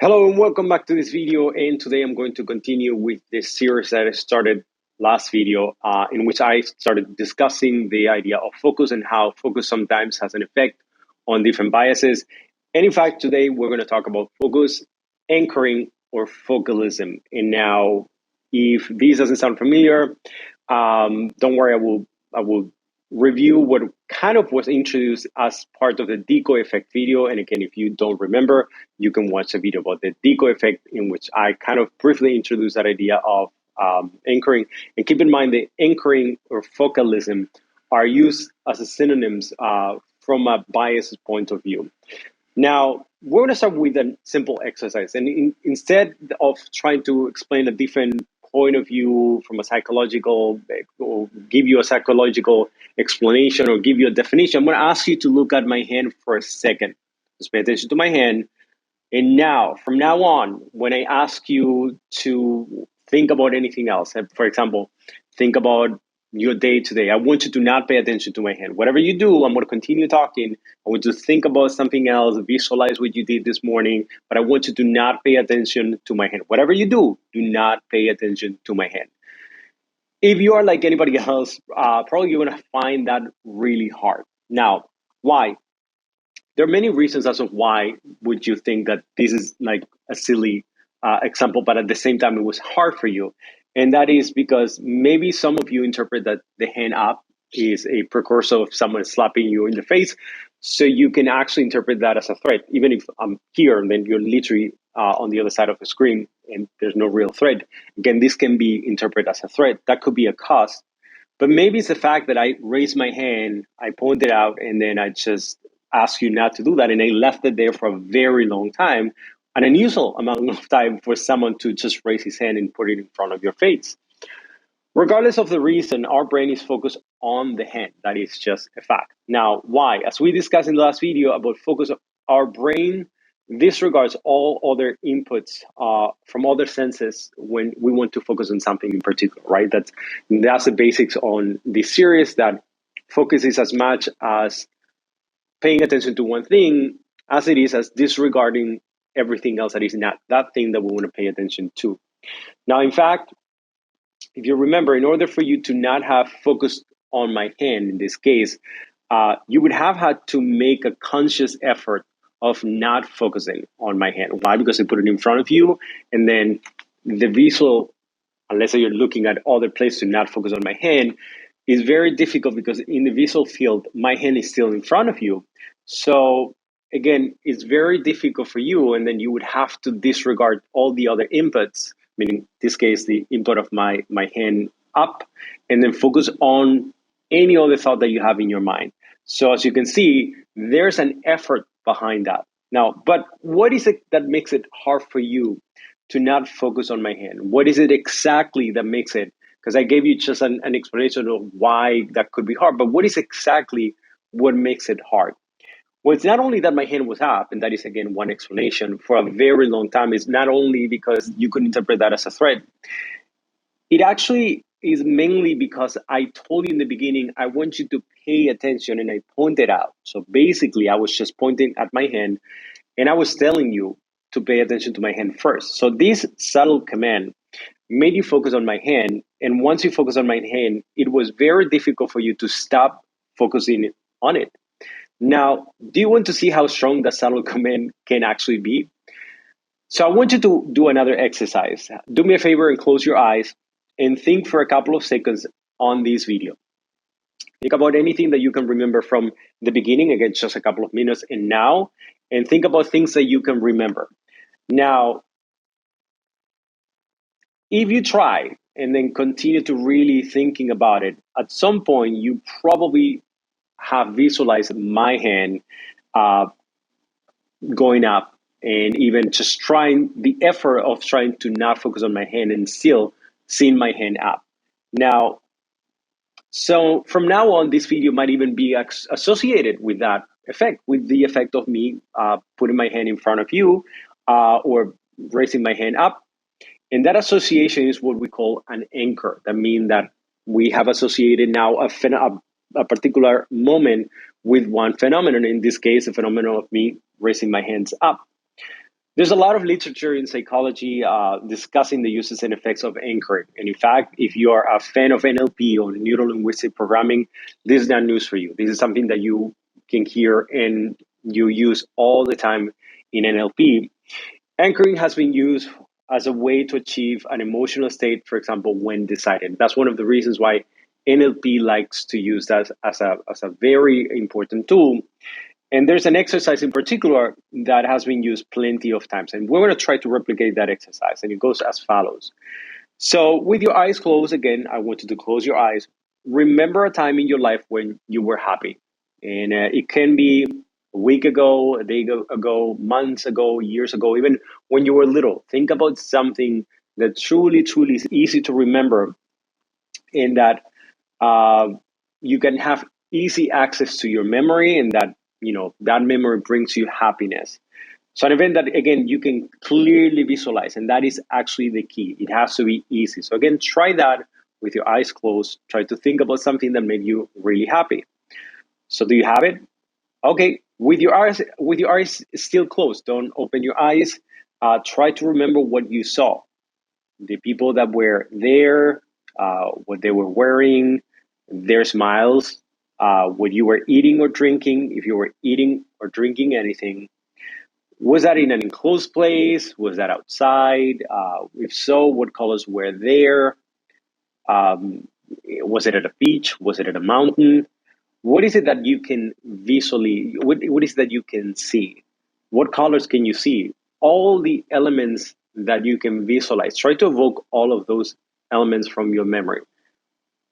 Hello and welcome back to this video, and today I'm going to continue with this series that I started last video in which I started discussing the idea of focus and how focus sometimes has an effect on different biases. And in fact, today we're going to talk about focus, anchoring, or focalism. And now, if this doesn't sound familiar, don't worry, I will review what kind of was introduced as part of the decoy effect video. And again, if you don't remember, you can watch a video about the decoy effect in which I kind of briefly introduced that idea of anchoring. And keep in mind that anchoring or focalism are used as a synonyms from a bias point of view. Now, we're going to start with a simple exercise. And instead of trying to explain a different point of view from a psychological, or give you a psychological explanation or give you a definition, I'm going to ask you to look at my hand for a second. Just pay attention to my hand. And now, from now on, when I ask you to think about anything else, for example, think about your day today, I want you to not pay attention to my hand. Whatever you do, I'm going to continue talking. I want you to think about something else, visualize what you did this morning, but I want you to not pay attention to my hand. Whatever you do not pay attention to my hand. If you are like anybody else, probably you're going to find that really hard. Now, why? There are many reasons as to why would you think that this is like a silly example, but at the same time, it was hard for you. And that is because maybe some of you interpret that the hand up is a precursor of someone slapping you in the face. So you can actually interpret that as a threat. Even if I'm here, and then you're literally on the other side of the screen and there's no real threat. Again, this can be interpreted as a threat. That could be a cause. But maybe it's the fact that I raised my hand, I pointed out, and then I just asked you not to do that. And I left it there for a very long time, an unusual amount of time for someone to just raise his hand and put it in front of your face. Regardless of the reason, our brain is focused on the hand. That is just a fact. Now, why? As we discussed in the last video about focus, our brain disregards all other inputs from other senses when we want to focus on something in particular, right? That's the basics on this series, that focus is as much as paying attention to one thing as it is as disregarding everything else that is not that thing that we want to pay attention to. Now, in fact, if you remember, in order for you to not have focused on my hand in this case, you would have had to make a conscious effort of not focusing on my hand. Why? Because I put it in front of you, and then the visual, unless you're looking at other places to not focus on my hand, is very difficult because in the visual field, my hand is still in front of you. So again, it's very difficult for you, and then you would have to disregard all the other inputs, meaning in this case, the input of my hand up, and then focus on any other thought that you have in your mind. So as you can see, there's an effort behind that. Now, but what is it that makes it hard for you to not focus on my hand? What is it exactly that makes it? Because I gave you just an explanation of why that could be hard, but what is exactly what makes it hard? Well, it's not only that my hand was up, and that is again one explanation for a very long time. It's not only because you could interpret that as a threat. It actually is mainly because I told you in the beginning, I want you to pay attention, and I pointed out. So basically, I was just pointing at my hand, and I was telling you to pay attention to my hand first. So this subtle command made you focus on my hand. And once you focus on my hand, it was very difficult for you to stop focusing on it. Now, do you want to see how strong the subtle command can actually be? So I want you to do another exercise. Do me a favor and close your eyes and think for a couple of seconds on this video. Think about anything that you can remember from the beginning, again, just a couple of minutes and now, and think about things that you can remember. Now, if you try and then continue to really thinking about it, at some point you probably have visualized my hand going up, and even just trying the effort of trying to not focus on my hand and still seeing my hand up. Now, so from now on, this video might even be associated with that effect, with the effect of me putting my hand in front of you or raising my hand up. And that association is what we call an anchor. That means that we have associated now a particular moment with one phenomenon, in this case, a phenomenon of me raising my hands up. There's a lot of literature in psychology discussing the uses and effects of anchoring. And in fact, if you are a fan of NLP or neuro-linguistic programming, this is not news for you. This is something that you can hear and you use all the time in NLP. Anchoring has been used as a way to achieve an emotional state, for example, when deciding. That's one of the reasons why NLP likes to use that as a very important tool. And there's an exercise in particular that has been used plenty of times. And we're going to try to replicate that exercise. And it goes as follows. So with your eyes closed, again, I want you to close your eyes. Remember a time in your life when you were happy. And it can be a week ago, a day ago, months ago, years ago, even when you were little. Think about something that truly, truly is easy to remember and that you can have easy access to your memory, and that that memory brings you happiness. So an event that, again, you can clearly visualize, and that is actually the key. It has to be easy. So again, try that with your eyes closed. Try to think about something that made you really happy. So do you have it? Okay, with your eyes still closed, don't open your eyes. Try to remember what you saw, the people that were there, what they were wearing, their smiles, what you were eating or drinking, if you were eating or drinking anything. Was that in an enclosed place? Was that outside? If so, what colors were there? Was it at a beach? Was it at a mountain? What is it that you can visually, what is that you can see? What colors can you see? All the elements that you can visualize. Try to evoke all of those elements from your memory.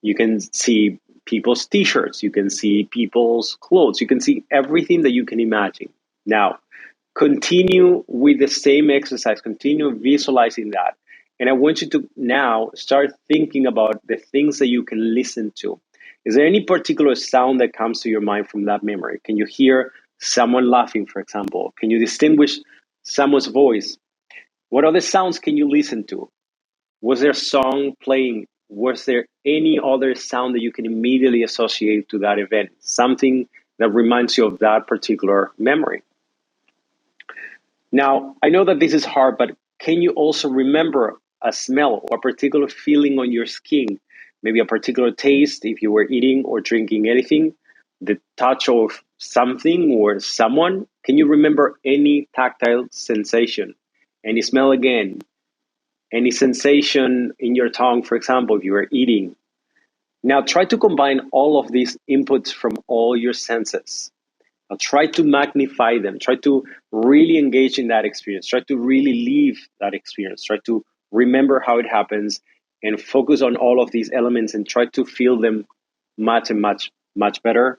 You can see people's t-shirts, you can see people's clothes, you can see everything that you can imagine. Now, continue with the same exercise, continue visualizing that. And I want you to now start thinking about the things that you can listen to. Is there any particular sound that comes to your mind from that memory? Can you hear someone laughing, for example? Can you distinguish someone's voice? What other sounds can you listen to? Was there a song playing? Was there any other sound that you can immediately associate to that event? Something that reminds you of that particular memory. Now, I know that this is hard, but can you also remember a smell or a particular feeling on your skin? Maybe a particular taste if you were eating or drinking anything, the touch of something or someone. Can you remember any tactile sensation? Any smell again? Any sensation in your tongue, for example, if you were eating? Now try to combine all of these inputs from all your senses. Now try to magnify them. Try to really engage in that experience. Try to really live that experience. Try to remember how it happens and focus on all of these elements and try to feel them much and much, much better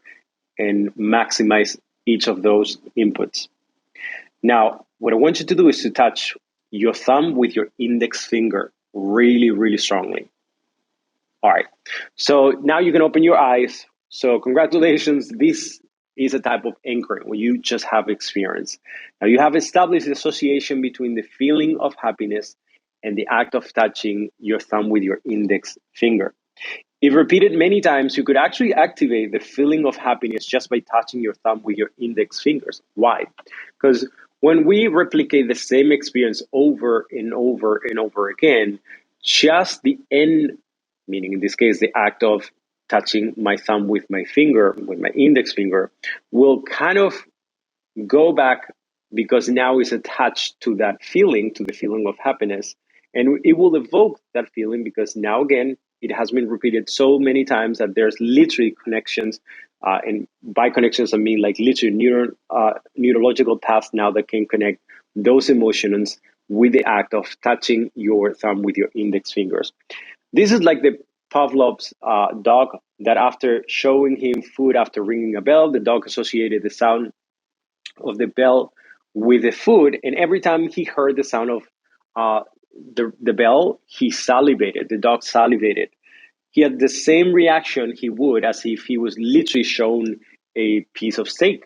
and maximize each of those inputs. Now, what I want you to do is to touch your thumb with your index finger really, really strongly. All right. So now you can open your eyes. So congratulations. This is a type of anchoring where you just have experience. Now you have established the association between the feeling of happiness and the act of touching your thumb with your index finger. If repeated many times, you could actually activate the feeling of happiness just by touching your thumb with your index fingers. Why? Because when we replicate the same experience over and over and over again, just the end, meaning in this case, the act of touching my thumb with my finger, with my index finger, will kind of go back because now it's attached to that feeling, to the feeling of happiness. And it will evoke that feeling because now, again, it has been repeated so many times that there's literally connections. And by connections, I mean like literally neurological paths now that can connect those emotions with the act of touching your thumb with your index fingers. This is like the Pavlov's dog that after showing him food after ringing a bell, the dog associated the sound of the bell with the food, and every time he heard the sound of the bell, he salivated. The dog salivated. He had the same reaction he would as if he was literally shown a piece of steak.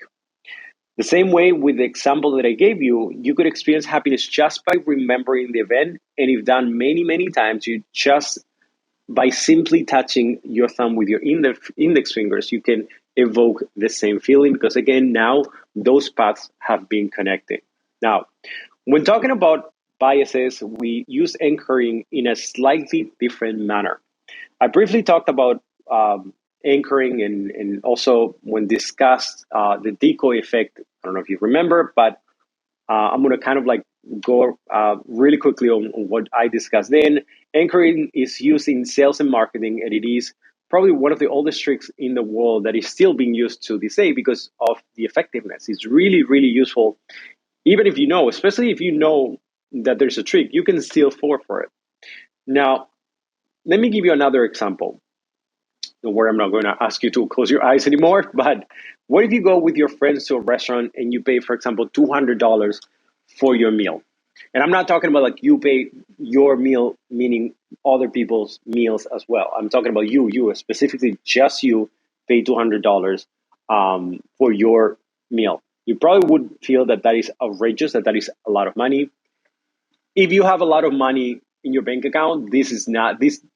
The same way with the example that I gave you, you could experience happiness just by remembering the event, and if done many, many times, you just by simply touching your thumb with your index fingers, you can evoke the same feeling because, again, now those paths have been connected. Now, When talking about biases, we use anchoring in a slightly different manner. I briefly talked about anchoring and also when discussed the decoy effect. I don't know if you remember, but I'm going to kind of like go really quickly on what I discussed then. Anchoring is used in sales and marketing, and it is probably one of the oldest tricks in the world that is still being used to this day because of the effectiveness. It's really, really useful. Even if you know, especially if you know that there's a trick, you can still fall for it. Now, let me give you another example where I'm not going to ask you to close your eyes anymore. But what if you go with your friends to a restaurant and you pay, for example, $200 for your meal? And I'm not talking about like you pay your meal, meaning other people's meals as well. I'm talking about you specifically, just you pay $200 for your meal. You probably would feel that that is outrageous, that that is a lot of money. If you have a lot of money in your bank account, this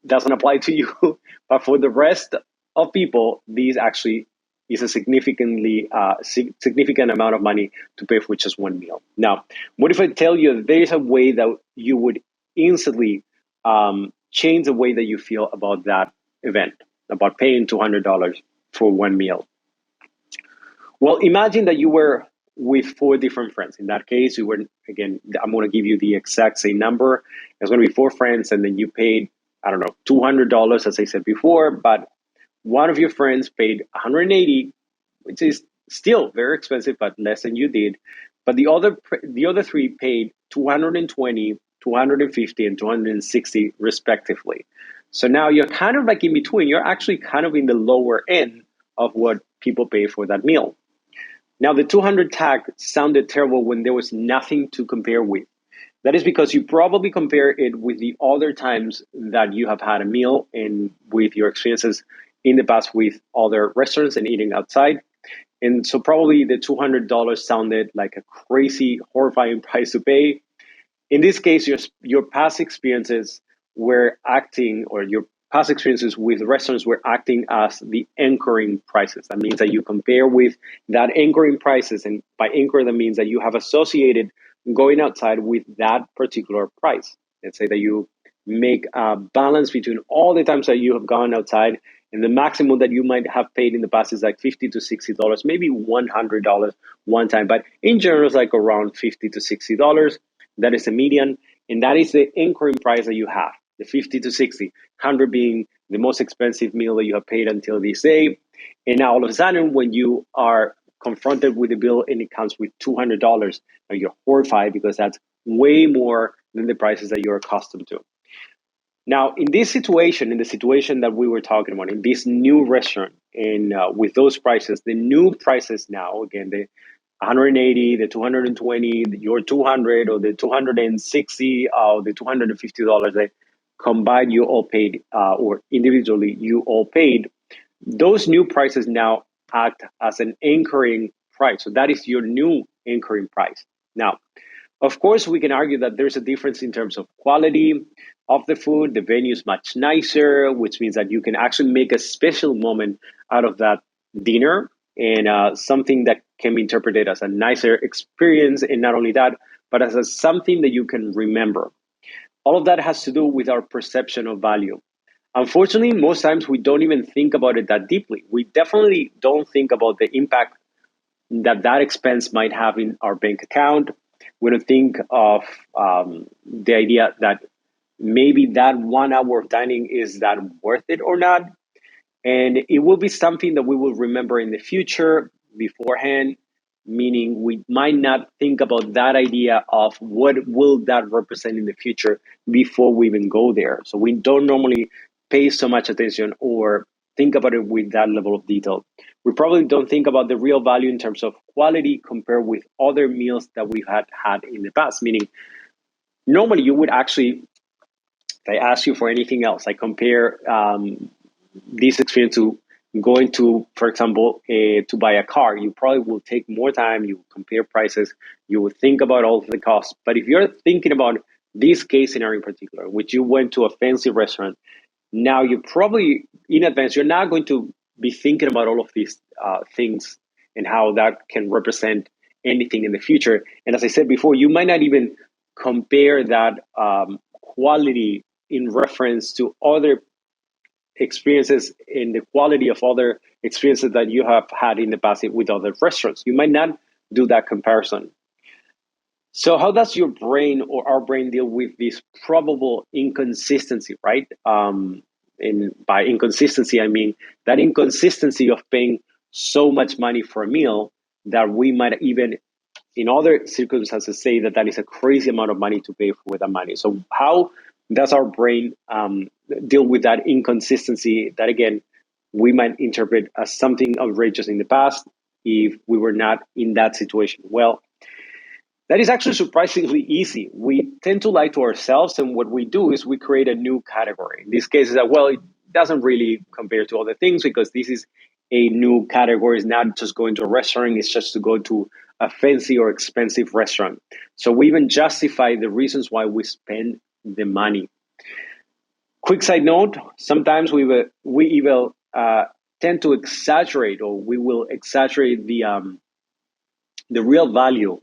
doesn't apply to you. But for the rest of people, this actually is a significant amount of money to pay for just one meal. Now, what if I tell you that there is a way that you would instantly change the way that you feel about that event, about paying $200 for one meal? Well, imagine that you were with four different friends. In that case, you were, again, I'm going to give you the exact same number. It's going to be four friends, and then you paid, I don't know, $200, as I said before, but one of your friends paid 180, which is still very expensive, but less than you did. But the other three paid 220, 250, and 260 respectively. So now you're kind of like in between. You're actually kind of in the lower end of what people pay for that meal. Now, the 200 tag sounded terrible when there was nothing to compare with. That is because you probably compare it with the other times that you have had a meal and with your experiences in the past with other restaurants and eating outside. And so probably the $200 sounded like a crazy, horrifying price to pay. In this case, your past experiences were acting, or your past experiences with restaurants were acting as the anchoring prices. That means that you compare with that anchoring prices, and by anchor, that means that you have associated going outside with that particular price. Let's say that you make a balance between all the times that you have gone outside, and the maximum that you might have paid in the past is like $50 to $60, maybe $100 one time, but in general, it's like around $50 to $60. That is the median, and that is the anchoring price that you have, the 50 to 60, 100 being the most expensive meal that you have paid until this day. And now all of a sudden, when you are confronted with the bill and it comes with $200, now you're horrified because that's way more than the prices that you're accustomed to. Now, in this situation, in the situation that we were talking about, in this new restaurant, and with those prices, the new prices now, again, the 180, the 220, your 200, or the 260, or the $250 that combined you all paid, or individually you all paid, those new prices now act as an anchoring price. So that is your new anchoring price. Now, of course, we can argue that there's a difference in terms of quality of the food. The venue is much nicer, which means that you can actually make a special moment out of that dinner, and something that can be interpreted as a nicer experience. And not only that, but as something that you can remember. All of that has to do with our perception of value. Unfortunately, most times we don't even think about it that deeply. We definitely don't think about the impact that that expense might have in our bank account. We don't think of the idea that maybe that 1 hour of dining is that worth it or not. And it will be something that we will remember in the future beforehand, meaning we might not think about that idea of what will that represent in the future before we even go there. So we don't normally pay so much attention or think about it with that level of detail. We probably don't think about the real value in terms of quality compared with other meals that we've had in the past, meaning normally you would actually, if I ask you for anything else, I compare this experience to going to, for example, to buy a car. You probably will take more time. You compare prices. You will think about all of the costs. But if you're thinking about this case scenario in particular, which you went to a fancy restaurant, now you probably in advance you're not going to be thinking about all of these things and how that can represent anything in the future. And as I said before, you might not even compare that quality in reference to other experiences in the quality of other experiences that you have had in the past with other restaurants. You might not do that comparison. So how does your brain or our brain deal with this probable inconsistency, right? And by inconsistency, I mean that inconsistency of paying so much money for a meal that we might even, in other circumstances, say that that is a crazy amount of money to pay for that money. So how does our brain deal with that inconsistency that, again, we might interpret as something outrageous in the past if we were not in that situation? Well, that is actually surprisingly easy. We tend to lie to ourselves, and what we do is we create a new category. In this case, is that, well, it doesn't really compare to other things because this is a new category. It's not just going to a restaurant, it's just to go to a fancy or expensive restaurant. So we even justify the reasons why we spend the money. Quick side note, sometimes we even tend to exaggerate, or we will exaggerate the real value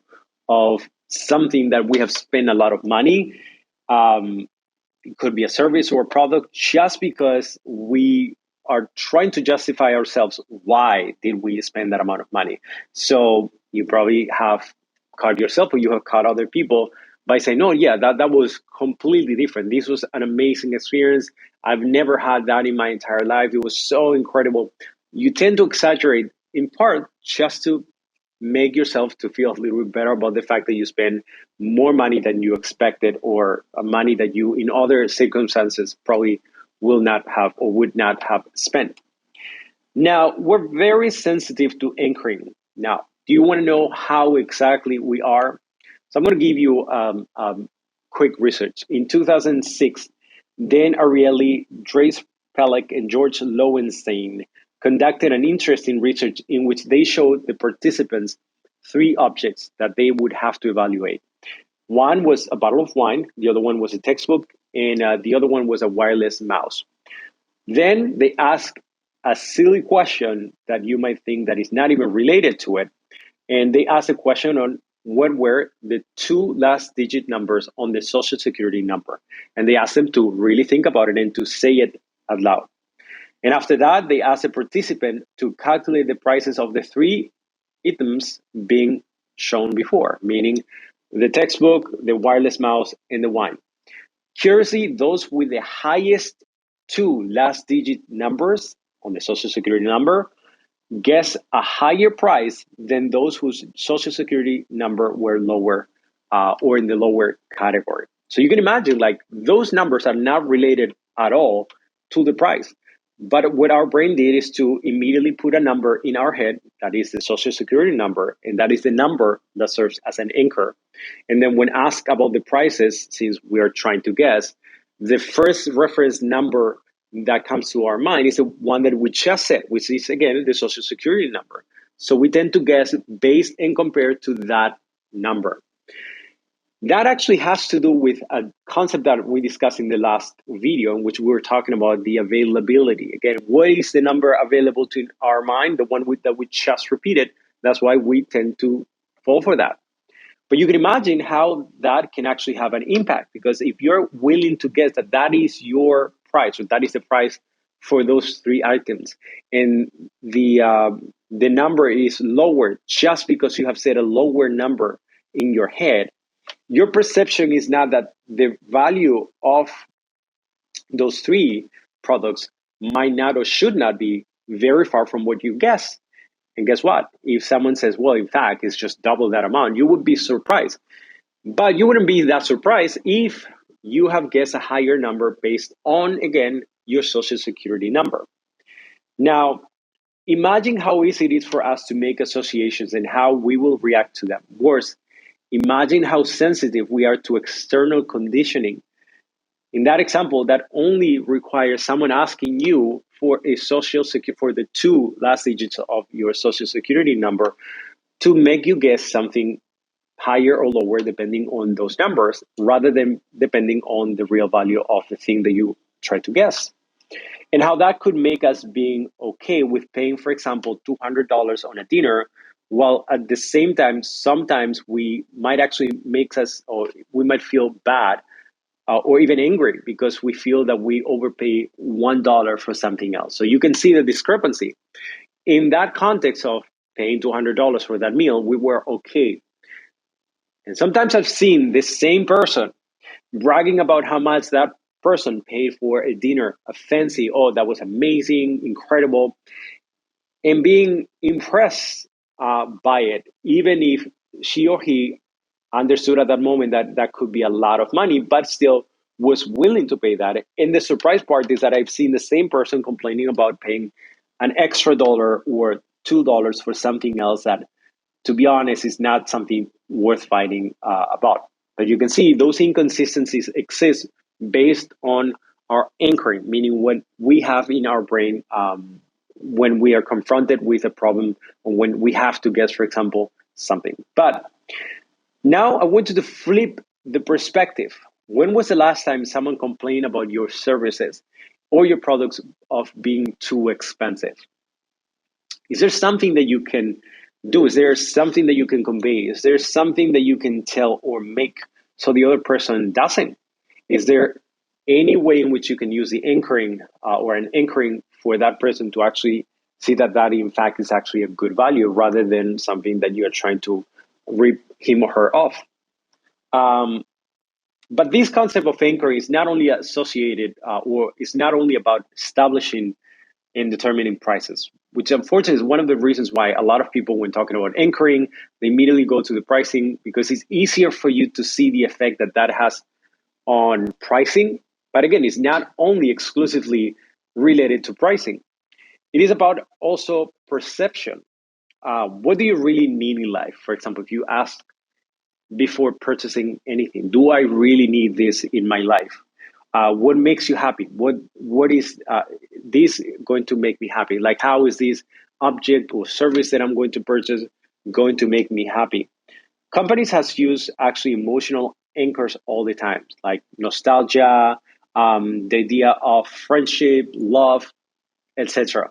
of something that we have spent a lot of money. It could be a service or a product, just because we are trying to justify ourselves why did we spend that amount of money. So you probably have caught yourself, or you have caught other people by saying, no, yeah, that was completely different. This was an amazing experience. I've never had that in my entire life. It was so incredible. You tend to exaggerate in part just to make yourself to feel a little bit better about the fact that you spend more money than you expected, or money that you in other circumstances probably will not have or would not have spent. Now, we're very sensitive to anchoring. Now, do you want to know how exactly we are? So I'm going to give you quick research. In 2006, Dan Ariely, Drace Pellick, and George Lowenstein conducted an interesting research in which they showed the participants three objects that they would have to evaluate. One was a bottle of wine, the other one was a textbook, and the other one was a wireless mouse. Then they asked a silly question that you might think that is not even related to it. And they asked a question on what were the two last digit numbers on the social security number. And they asked them to really think about it and to say it out loud. And after that, they asked a participant to calculate the prices of the three items being shown before, meaning the textbook, the wireless mouse, and the wine. Curiously, those with the highest two last digit numbers on the social security number guess a higher price than those whose social security number were lower, or in the lower category. So you can imagine, like, those numbers are not related at all to the price. But what our brain did is to immediately put a number in our head that is the social security number, and that is the number that serves as an anchor. And then when asked about the prices, since we are trying to guess, the first reference number that comes to our mind is the one that we just said, which is, again, the social security number. So we tend to guess based and compared to that number. That actually has to do with a concept that we discussed in the last video, in which we were talking about the availability. Again, what is the number available to our mind, the one that we just repeated? That's why we tend to fall for that. But you can imagine how that can actually have an impact, because if you're willing to guess that that is your price, or that is the price for those three items, and the number is lower just because you have set a lower number in your head, your perception is not that the value of those three products might not or should not be very far from what you guess. And guess what? If someone says, well, in fact, it's just double that amount, you would be surprised. But you wouldn't be that surprised if you have guessed a higher number based on, again, your social security number. Now, imagine how easy it is for us to make associations and how we will react to them. Worse, imagine how sensitive we are to external conditioning. In that example, that only requires someone asking you for for the two last digits of your social security number to make you guess something higher or lower depending on those numbers, rather than depending on the real value of the thing that you try to guess. And how that could make us being okay with paying, for example, $200 on a dinner, while at the same time, sometimes we might actually makes us, or we might feel bad or even angry because we feel that we overpay $1 for something else. So you can see the discrepancy. In that context of paying $200 for that meal, we were okay. And sometimes I've seen this same person bragging about how much that person paid for a dinner, a fancy, oh, that was amazing, incredible, and being impressed by it, even if she or he understood at that moment that that could be a lot of money, but still was willing to pay that. And the surprise part is that I've seen the same person complaining about paying an extra dollar or $2 for something else that, to be honest, is not something worth fighting about. But you can see those inconsistencies exist based on our anchoring, meaning what we have in our brain when we are confronted with a problem or when we have to guess, for example, something. But now I want you to flip the perspective. When was the last time someone complained about your services or your products of being too expensive? Is there something that you can do? Is there something that you can convey? Is there something that you can tell or make so the other person doesn't? Is there any way in which you can use the anchoring or an anchoring for that person to actually see that that in fact is actually a good value rather than something that you are trying to rip him or her off? Um, but this concept of anchoring is not only associated or is not only about establishing and determining prices, which unfortunately is one of the reasons why a lot of people, when talking about anchoring, they immediately go to the pricing because it's easier for you to see the effect that that has on pricing. But again, it's not only exclusively related to pricing. It is about also perception. What do you really need in life? For example, if you ask before purchasing anything, do I really need this in my life? What makes you happy? What is this going to make me happy? Like, how is this object or service that I'm going to purchase going to make me happy? Companies has used actually emotional anchors all the time, like nostalgia, the idea of friendship, love, etc.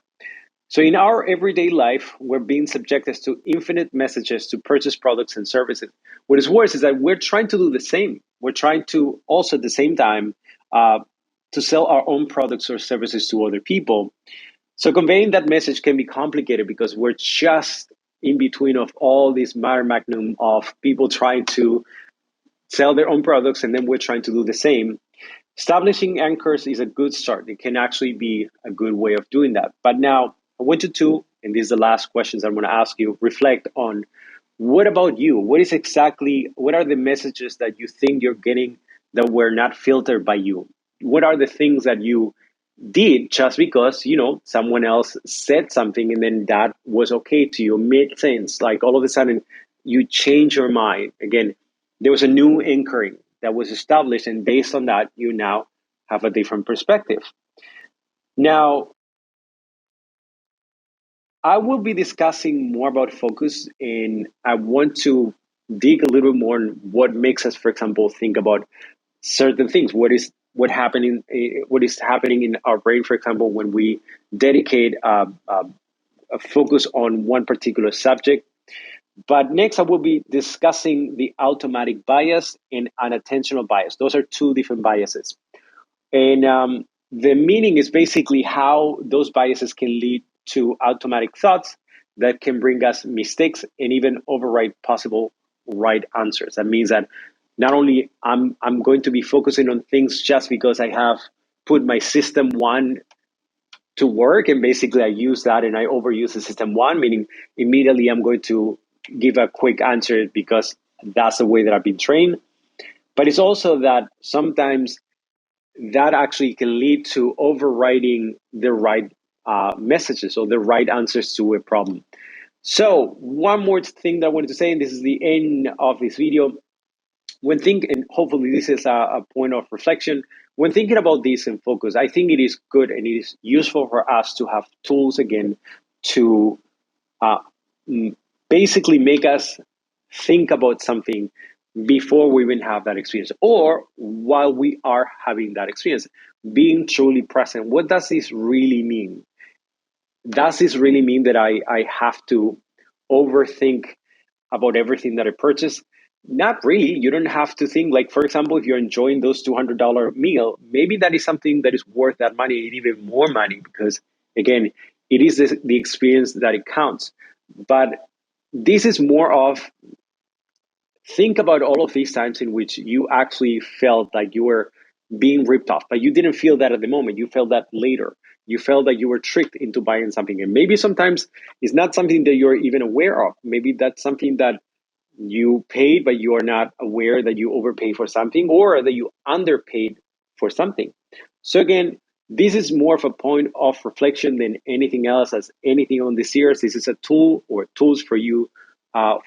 So in our everyday life, we're being subjected to infinite messages to purchase products and services. What is worse is that we're trying to do the same. We're trying to also at the same time uh, to sell our own products or services to other people. So conveying that message can be complicated because we're just in between of all this mare magnum of people trying to sell their own products and then we're trying to do the same. Establishing anchors is a good start. It can actually be a good way of doing that. But now I want you to, and these are the last questions I'm going to ask you, reflect on what about you? What are the messages that you think you're getting that were not filtered by you? What are the things that you did just because, someone else said something and then that was okay to you, made sense? Like all of a sudden you change your mind. Again, there was a new anchoring that was established, and based on that, you now have a different perspective. Now, I will be discussing more about focus, and I want to dig a little more on what makes us, for example, think about certain things. What is happening in our brain, for example, when we dedicate a focus on one particular subject. But next, I will be discussing the automatic bias and unintentional bias. Those are two different biases. And the meaning is basically how those biases can lead to automatic thoughts that can bring us mistakes and even override possible right answers. That means that not only I'm going to be focusing on things just because I have put my system one to work, and basically I use that and I overuse the system one, meaning immediately I'm going to give a quick answer because that's the way that I've been trained. But it's also that sometimes that actually can lead to overriding the right messages or the right answers to a problem. So one more thing that I wanted to say, and this is the end of this video. And hopefully this is a point of reflection, when thinking about this and focus, I think it is good and it is useful for us to have tools again to uh, basically make us think about something before we even have that experience or while we are having that experience. Being truly present. What does this really mean? Does this really mean that I have to overthink about everything that I purchase? Not really. You don't have to think, like, for example, if you're enjoying those $200 meal, maybe that is something that is worth that money and even more money, because again, it is the experience that it counts. But this is more of, think about all of these times in which you actually felt like you were being ripped off, but you didn't feel that at the moment. You felt that later. You felt that you were tricked into buying something. And maybe sometimes it's not something that you're even aware of. Maybe that's something that you paid, but you are not aware that you overpaid for something, or that you underpaid for something. So again, this is more of a point of reflection than anything else. As anything on this series, this is a tool or tools for you,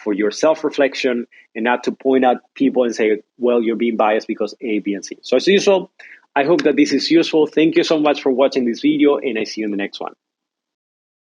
for your self-reflection, and not to point out people and say, well, you're being biased because A, B, and C. So as usual, I hope that this is useful. Thank you so much for watching this video, and I see you in the next one.